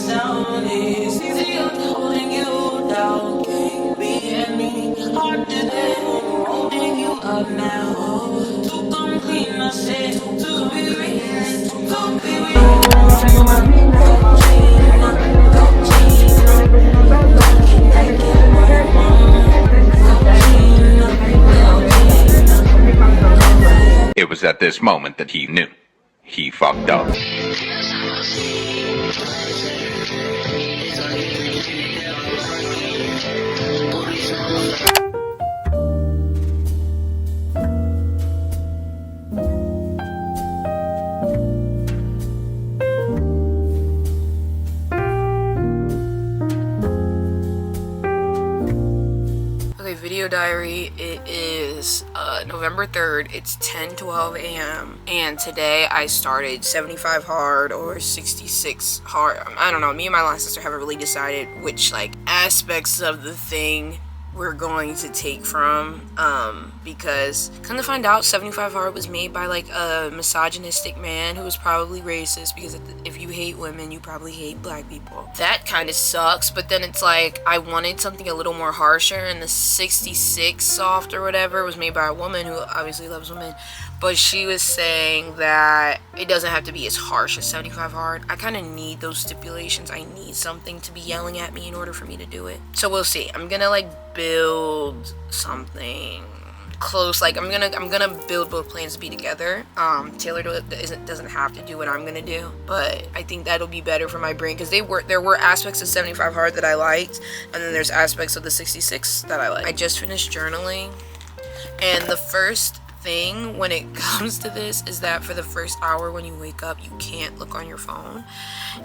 down. It's easier holding you down. Can't be any harder than holding you up now. To come clean, I said, to be real, to be real. It was at this moment that he knew. He fucked up. Okay, video diary. It is November 3rd. It's 10:12 a.m. and today I started 75 hard or 66 hard. I don't know. Me and my line sister haven't really decided which aspects of the thing we're going to take from, because come to find out 75 hard was made by a misogynistic man who was probably racist, because if you hate women you probably hate black people. That kind of sucks, but then it's I wanted something a little more harsher, and the 66 soft or whatever was made by a woman who obviously loves women, but she was saying that it doesn't have to be as harsh as 75 hard. I kind of need those stipulations. I need something to be yelling at me in order for me to do it. So we'll see. I'm gonna build something close. I'm gonna build both plans to be together. Taylor doesn't have to do what I'm gonna do, but I think that'll be better for my brain, because there were aspects of 75 hard that I liked, and then there's aspects of the 66 that I like. I just finished journaling, and the first thing when it comes to this is that for the first hour when you wake up you can't look on your phone,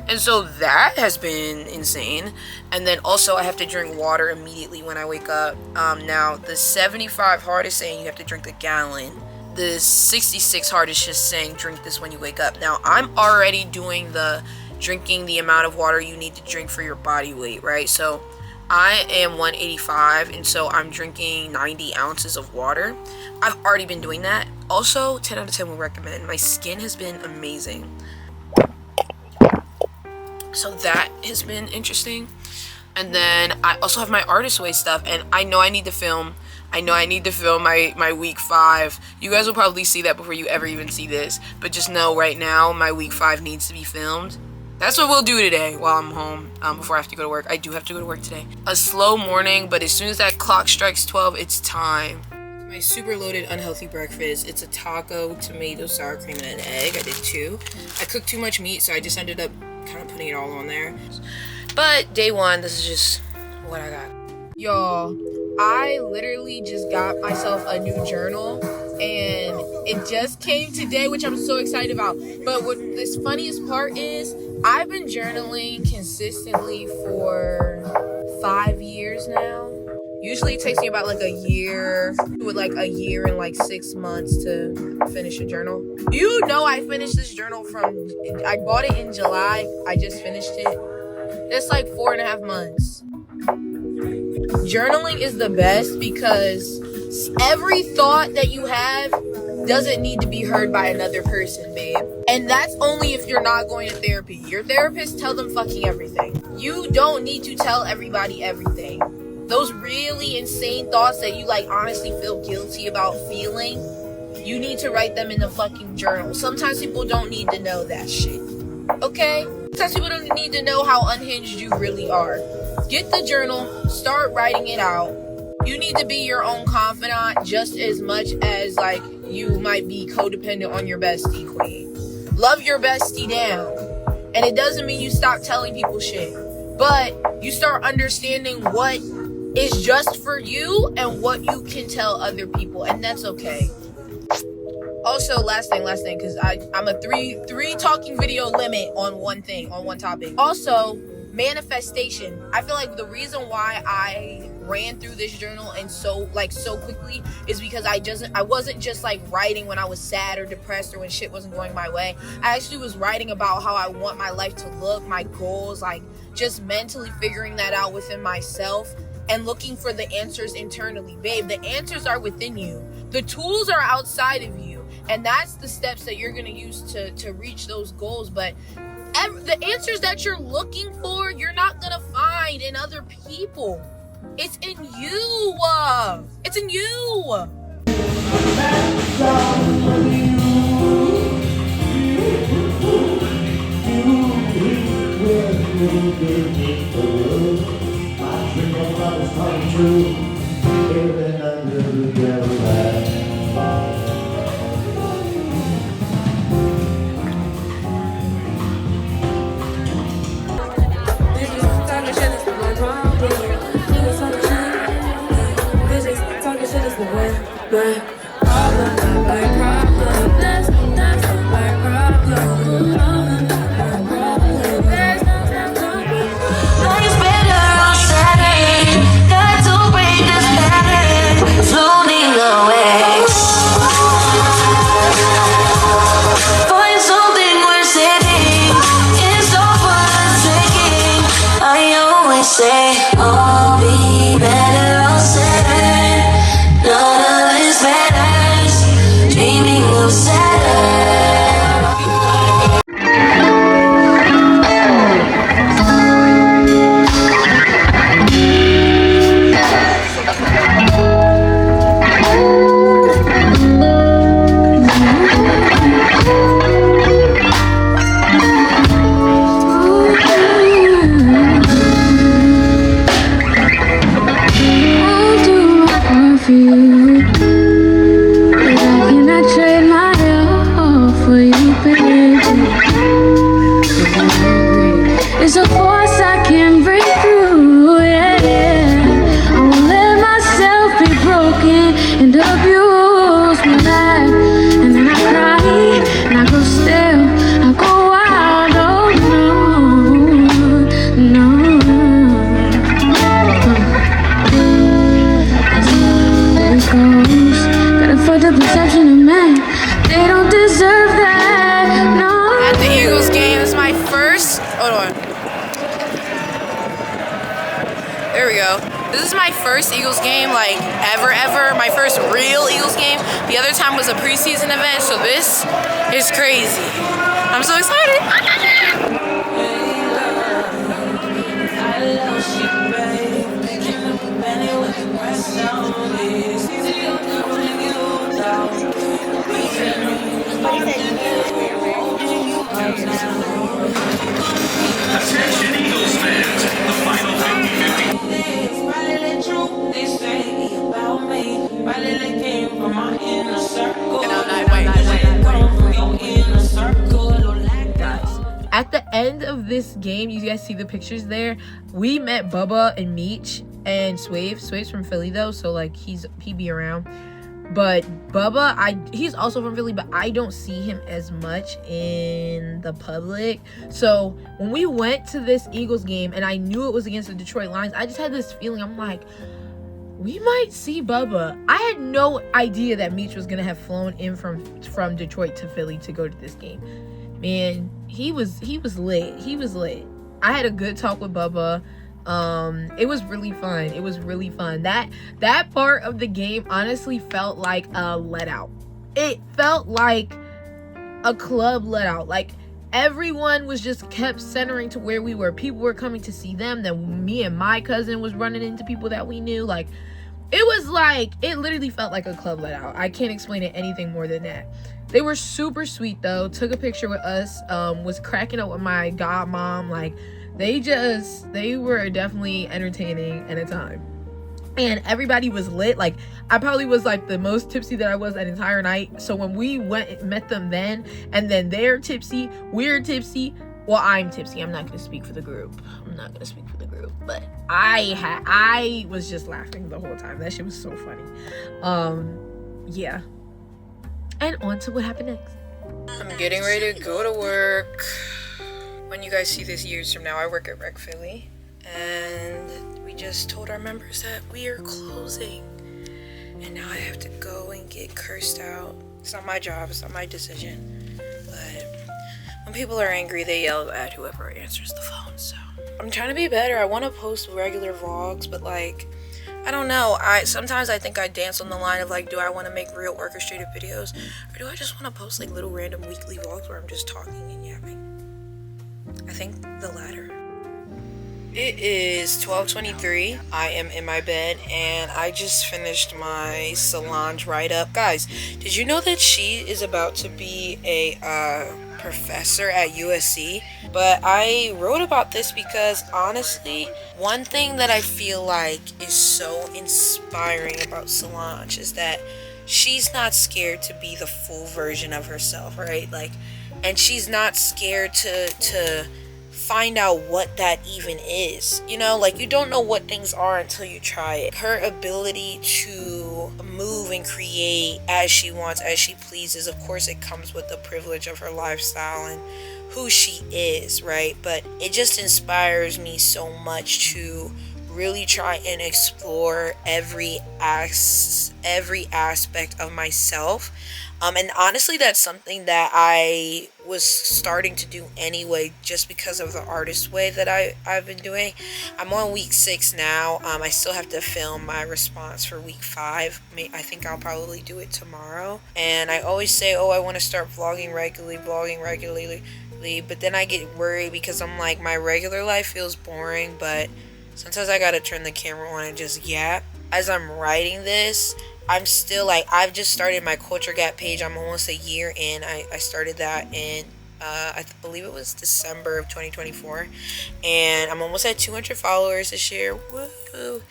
and so that has been insane. And then also I have to drink water immediately when I wake up. Now the 75 hard is saying you have to drink a gallon. The 66 hard is just saying drink this when you wake up. Now I'm already doing the drinking the amount of water you need to drink for your body weight, right? So I am 185, and so I'm drinking 90 ounces of water. I've already been doing that. Also, 10 out of 10 would recommend. My skin has been amazing. So that has been interesting. And then I also have my artist way stuff, and I know I need to film. my week 5. You guys will probably see that before you ever even see this. But just know right now, my week 5 needs to be filmed. That's what we'll do today while I'm home, before I have to go to work. I do have to go to work today. A slow morning, but as soon as that clock strikes 12, it's time. My super loaded unhealthy breakfast. It's a taco, tomato, sour cream, and an egg. I did 2. I cooked too much meat, so I just ended up kind of putting it all on there. But day 1, this is just what I got. Y'all, I literally just got myself a new journal, and it just came today, which I'm so excited about. But what this funniest part is, I've been journaling consistently for 5 years now. Usually it takes me about a year, with a year and 6 months to finish a journal. You know, I finished this journal I bought it in July. I just finished it. It's 4.5 months. Journaling is the best because every thought that you have doesn't need to be heard by another person, babe. And that's only if you're not going to therapy. Your therapist, tell them fucking everything. You don't need to tell everybody everything. Those really insane thoughts that you honestly feel guilty about feeling, you need to write them in the fucking journal. Sometimes people don't need to know that shit. Okay? Sometimes people don't need to know how unhinged you really are. Get the journal, start writing it out. You need to be your own confidant just as much as you might be codependent on your bestie queen. Love your bestie down. And it doesn't mean you stop telling people shit, but you start understanding what is just for you and what you can tell other people, and that's okay. Also, last thing, because I'm a three talking video limit on one topic. Also, manifestation. I feel the reason why I ran through this journal and so quickly is because I wasn't just writing when I was sad or depressed or when shit wasn't going my way. I actually was writing about how I want my life to look, my goals, just mentally figuring that out within myself and looking for the answers internally. Babe, the answers are within you. The tools are outside of you. And that's the steps that you're going to use to reach those goals. But the answers that you're looking for, you're not gonna find in other people. It's in you. It's in you. Say, I'll be better off Saturn. None of this matters. Dreaming of Saturn. It's a force I can't break through, yeah. I won't let myself be broken and abused with that. And then I cry, and I go still, I go wild, oh no, no. There it goes, gotta fuck the perception of men. They don't deserve that, no. At the Eagles game, this is my first, hold on. There we go. This is my first Eagles game, like, ever. My first real Eagles game. The other time was a preseason event, so this is crazy. I'm so excited. Attention Eagles fans, the final 50-50. At the end of this game, you guys see the pictures there. We met Bubba and Meech and Swave. Swave's from Philly though, so like he be around. But Bubba, he's also from Philly, but I don't see him as much in the public. So when we went to this Eagles game and I knew it was against the Detroit Lions, I just had this feeling. I'm like, we might see Bubba. I had no idea that Meech was gonna have flown in from Detroit to Philly to go to this game. Man, he was lit. He was lit. I had a good talk with Bubba. It was really fun. That part of the game honestly felt like a let out. It felt like a club let out. Like everyone was just kept centering to where we were. People were coming to see them. Then me and my cousin was running into people that we knew. Like it was like, it literally felt like a club let out. I can't explain it anything more than that. They were super sweet though. Took a picture with us. Was cracking up with my godmom. Like they were definitely entertaining at a time. And everybody was lit. Like I probably was like the most tipsy that I was that entire night. So when we went and met them then, and then they're tipsy, we're tipsy. Well, I'm tipsy. I'm not gonna speak for the group. But I was just laughing the whole time. That shit was so funny. Yeah. And on to what happened next. I'm getting ready to go to work. When you guys see this years from now, I work at Rec Philly. And we just told our members that we are closing. And now I have to go and get cursed out. It's not my job, it's not my decision. But when people are angry, they yell at whoever answers the phone, so. I'm trying to be better. I want to post regular vlogs, but like, I don't know. Sometimes I think I dance on the line of like, do I want to make real orchestrated videos? Or do I just want to post like little random weekly vlogs where I'm just talking and yapping? I think the latter. It is 12:23. I am in my bed and I just finished my Solange write-up. Guys, did you know that she is about to be a professor at USC? But I wrote about this because honestly, one thing that I feel like is so inspiring about Solange is that she's not scared to be the full version of herself, right? Like, and she's not scared to find out what that even is. You know, like, you don't know what things are until you try it. Her ability to move and create as she wants, as she pleases, of course it comes with the privilege of her lifestyle and who she is, right? But it just inspires me so much to really try and explore every aspect of myself. And honestly, that's something that I was starting to do anyway, just because of the artist way that I've been doing. I'm on week 6 now. I still have to film my response for week 5. I think I'll probably do it tomorrow. And I always say, oh, I want to start vlogging regularly. But then I get worried because I'm like, my regular life feels boring, but sometimes I gotta turn the camera on and just yap. As I'm writing this, I'm still like, I've just started my Culture Gap page. I'm almost a year in. I started that in I believe it was December of 2024, and I'm almost at 200 followers this year. Woo!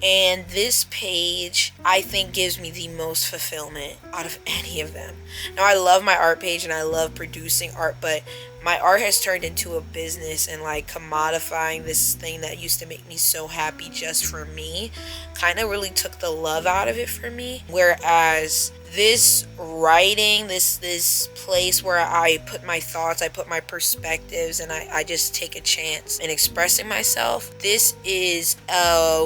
And this page, I think, gives me the most fulfillment out of any of them. Now, I love my art page and I love producing art, but my art has turned into a business, and like commodifying this thing that used to make me so happy just for me kind of really took the love out of it for me. Whereas this writing, this place where I put my thoughts, I put my perspectives, and I just take a chance in expressing myself, this is a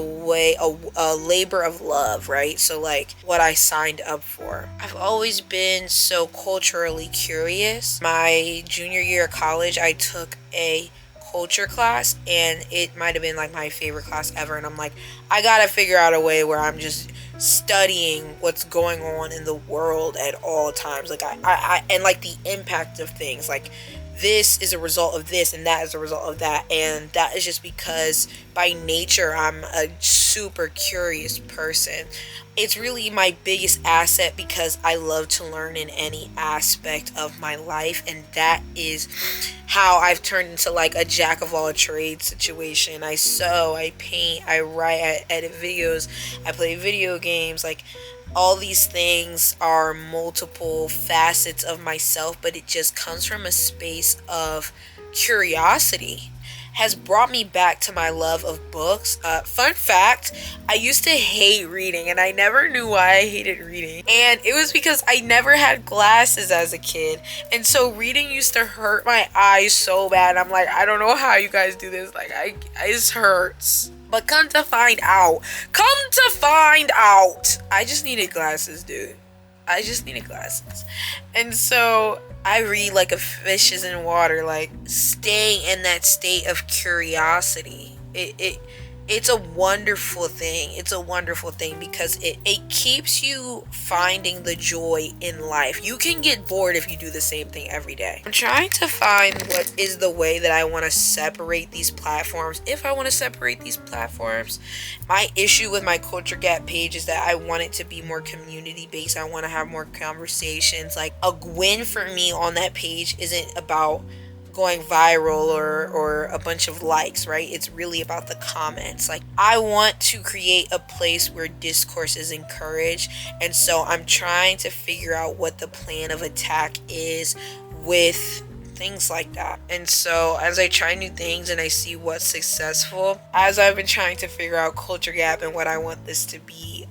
labor of love, right? So like what I signed up for. I've always been so culturally curious. My junior year of college, I took a culture class, and it might have been like my favorite class ever, and I'm like, I gotta figure out a way where I'm just studying what's going on in the world at all times, like I and like the impact of things, like this is a result of this and that is a result of that. And that is just because by nature I'm a super curious person. It's really my biggest asset because I love to learn in any aspect of my life, and that is how I've turned into like a jack of all trades situation. I sew, I paint, I write, I edit videos, I play video games. Like, all these things are multiple facets of myself, but it just comes from a space of curiosity. Has brought me back to my love of books. Fun fact, I used to hate reading, and I never knew why I hated reading. And it was because I never had glasses as a kid, and so reading used to hurt my eyes so bad. I'm like, I don't know how you guys do this. Like, it hurts. But come to find out, I just needed glasses, dude. I just needed glasses. And so I read like a fish is in water, like staying in that state of curiosity. It's a wonderful thing. It's a wonderful thing because it keeps you finding the joy in life. You can get bored if you do the same thing every day. I'm trying to find what is the way that I want to separate these platforms. If I want to separate these platforms, my issue with my Culture Gap page is that I want it to be more community based. I want to have more conversations. Like, a win for me on that page isn't about going viral or a bunch of likes, right? It's really about the comments. Like, I want to create a place where discourse is encouraged, and so I'm trying to figure out what the plan of attack is with things like that. And so as I try new things and I see what's successful, as I've been trying to figure out Culture Gap and what I want this to be,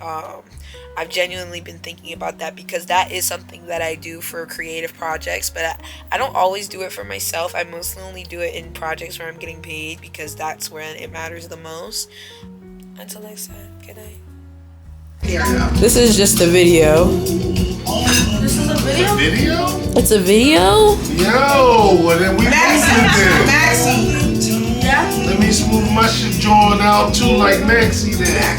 I've genuinely been thinking about that because that is something that I do for creative projects, but I don't always do it for myself. I mostly only do it in projects where I'm getting paid because that's when it matters the most. Until next time, good night. This is just a video. This is a video? Video? It's a video? Yo, well then we Maxie. Yeah? Let me smooth my shit drawing out too, like Maxie then.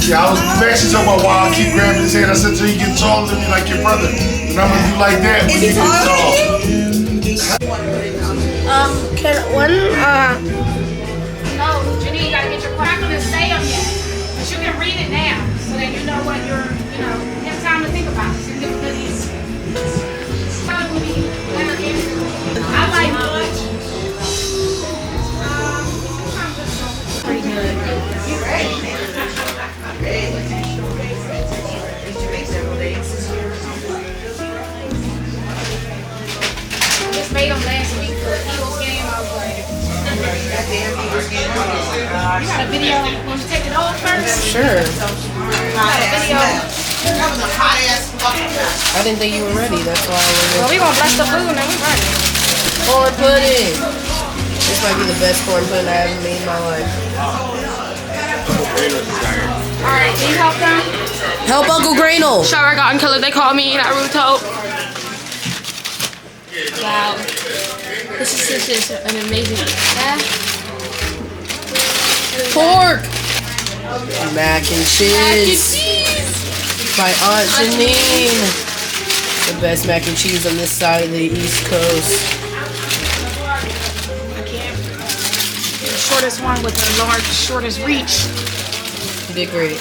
Yeah, Maxie talking about why I keep grabbing his hand. I said, till you get taller than me like your brother, then I'm gonna do like that when you get tall. Is he taller than you? Can one, No, Janine, you gotta get your. I'm not gonna say them yet, but you can read it now, so that you know what you're, have time to think about it. So you can these. I like it. Pretty good. You just made them last week for the Eagles game. I was like, you got a video? Want to take it off first? Sure. Video. I didn't think you were ready. That's why I Well, we gonna bless the food and then we ready. corn pudding. This might be the best corn pudding I ever made in my life. Alright, can you help them? Help Uncle Granel. Shower Garden Killer, they call me Naruto. Wow. This is an amazing Pork. Mac and cheese. By Aunt Janine. The best mac and cheese on this side of the East Coast. Shortest one with the shortest reach. You did great.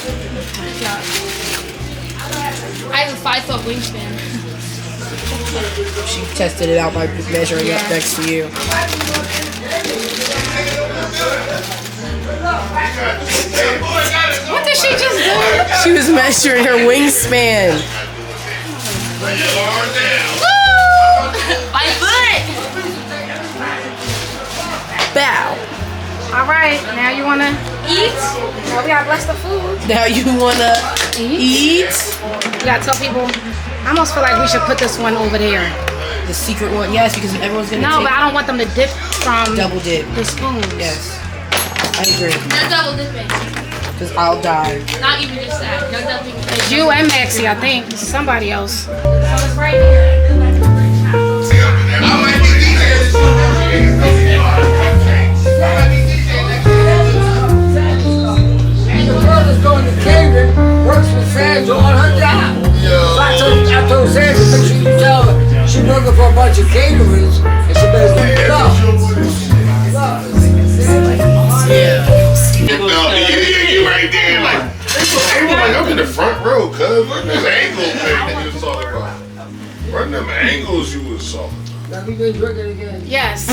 I have a 5-foot wingspan. She tested it out by measuring up next to you. What did she just do? She was measuring her wingspan. My foot! Bow. Alright, now you wanna eat? Now we gotta bless the food. Now you wanna eat? You gotta tell people. I almost feel like we should put this one over there. The secret one, yes, because everyone's gonna No, take but I don't want them to dip from double dip. the spoons. Yes, I agree. No double dipping. Because I'll die. Not even just that. No double dipping. It's you and Maxie, I think. It's somebody else. So it's right here. The brother's going to catering, works with Sandra on her job. So I told Sandra, make sure you tell her she's working for a bunch of caterers and she better let it go. Yeah, you right there, like, I'm in the front row, cuz. Run them angles, man, you was talking about. Run them angles you was talking about. Now we been drinking again. Yes.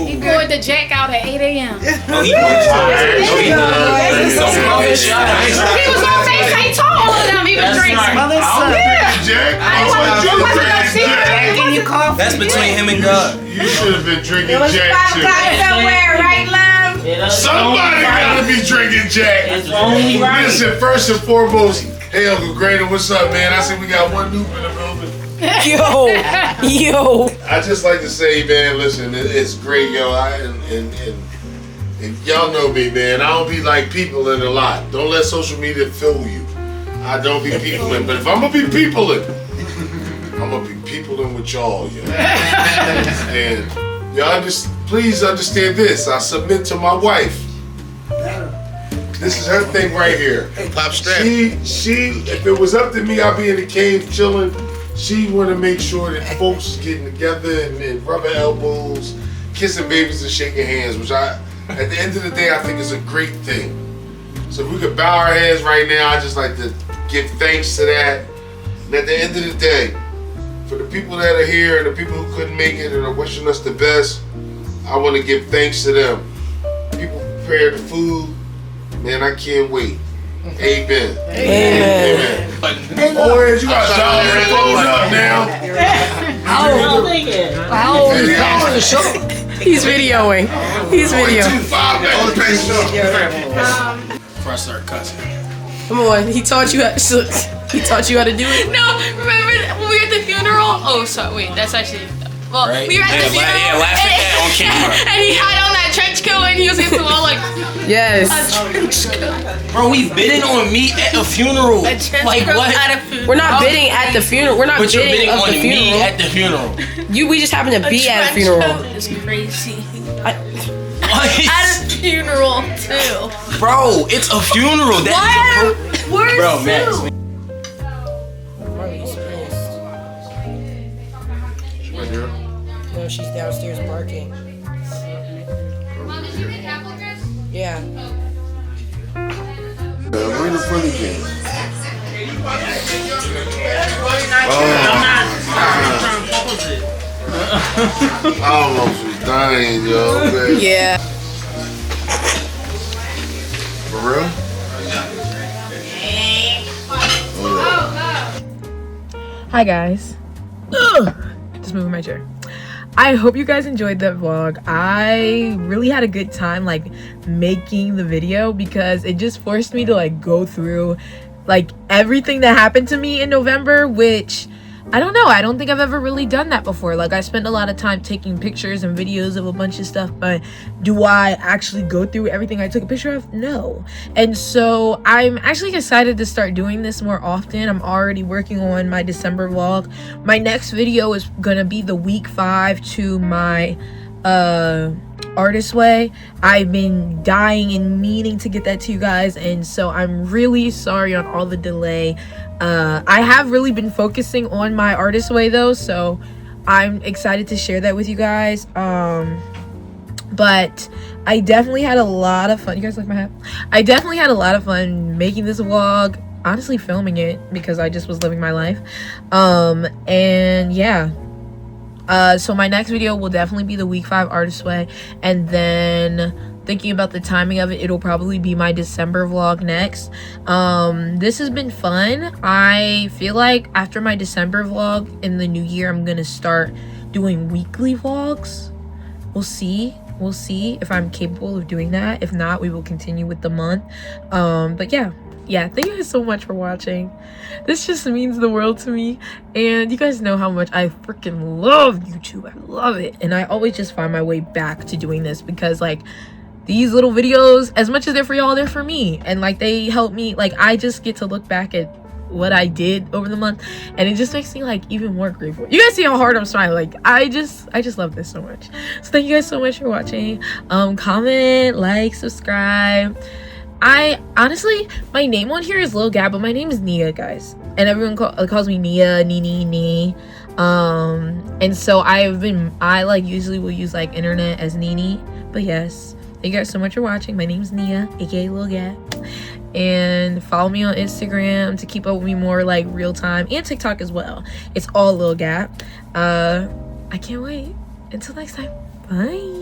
He poured the jack out at 8 a.m. He was on say tall all of them. He was drinking. Jack, That's between him and God. you should have been drinking Jack too. somewhere, right, love? Somebody gotta be drinking Jack. Listen, first and foremost, hey Uncle Grader, what's up, man? I see we got one noob in the building. Yo. I just like to say, man, listen, it's great, yo. And y'all know me, man. I don't be like peopling a lot. Don't let social media fool you. I don't be peopling, but if I'm gonna be peopling, I'm gonna be peopling with y'all, yo. And y'all just please understand this. I submit to my wife. This is her thing right here. Pop strap. She, if it was up to me, I'd be in the cave chilling. She want to make sure that folks is getting together and rubbing elbows, kissing babies and shaking hands, which at the end of the day, I think is a great thing. So if we could bow our heads right now, I just like to give thanks to that. And at the end of the day, for the people that are here and the people who couldn't make it and are wishing us the best, I want to give thanks to them. People prepared the food. Man, I can't wait. Amen. Amen. Orange, you got $1 close up now. He's videoing. He's videoing. Before I start cussing. Come on, he taught you how to do it. No, remember when we were at the funeral? Oh, sorry, wait, that's actually. Well, Right. we were at the funeral. Yeah, laugh at that on camera. And he had on that trench coat and he was against the wall like Yes. a trench coat. Bro, we bidding on meat at a funeral. A trench Like coat what? at a funeral. We're not bidding at the funeral. We're not But you're bidding bidding of on the me funeral. at the funeral. We just happen to be at a trench funeral. coat is crazy. What? At a funeral too. Bro, it's a funeral. Why? Where's Bro, Max. Sue? No, she's downstairs barking. Mom, did you get apple crisp? Yeah. Bring the funny game. I almost was dying, yo. Man. Yeah. For real? Hi guys. Ugh. Just moving my chair. I hope you guys enjoyed that vlog. I really had a good time like making the video because it just forced me to like go through like everything that happened to me in November, which I don't know, I don't think I've ever really done that before. Like I spent a lot of time taking pictures and videos of a bunch of stuff, but do I actually go through everything I took a picture of? No. And so I'm actually excited to start doing this more often. I'm already working on my December vlog. My next video is gonna be the week 5 to my artist way. I've been dying and meaning to get that to you guys, and so I'm really sorry on all the delay. I have really been focusing on my artist way though, so I'm excited to share that with you guys. But I definitely had a lot of fun. You guys like my hat? I definitely had a lot of fun making this vlog, honestly filming it because I just was living my life. And yeah, so my next video will definitely be the week 5 artist way, and then thinking about the timing of it, it'll probably be my December vlog next. This has been fun. I feel like after my December vlog in the new year, I'm gonna start doing weekly vlogs. We'll see if I'm capable of doing that. If not, we will continue with the month. But yeah, thank you guys so much for watching. This just means the world to me, and you guys know how much I freaking love YouTube. I love it, and I always just find my way back to doing this because like these little videos, as much as they're for y'all, they're for me, and like they help me. Like I just get to look back at what I did over the month, and it just makes me like even more grateful. You guys see how hard I'm smiling. Like I just love this so much. So thank you guys so much for watching. Comment, like, subscribe. I honestly, my name on here is Lil Gab, but my name is Nia, guys, and everyone calls me Nia, Nee. And so I like usually will use like internet as Nini, but yes, thank you guys so much for watching. My name's Nia, aka Lil Gab, and follow me on Instagram to keep up with me more like real time, and TikTok as well. It's all Lil Gab. I can't wait. Until next time, bye.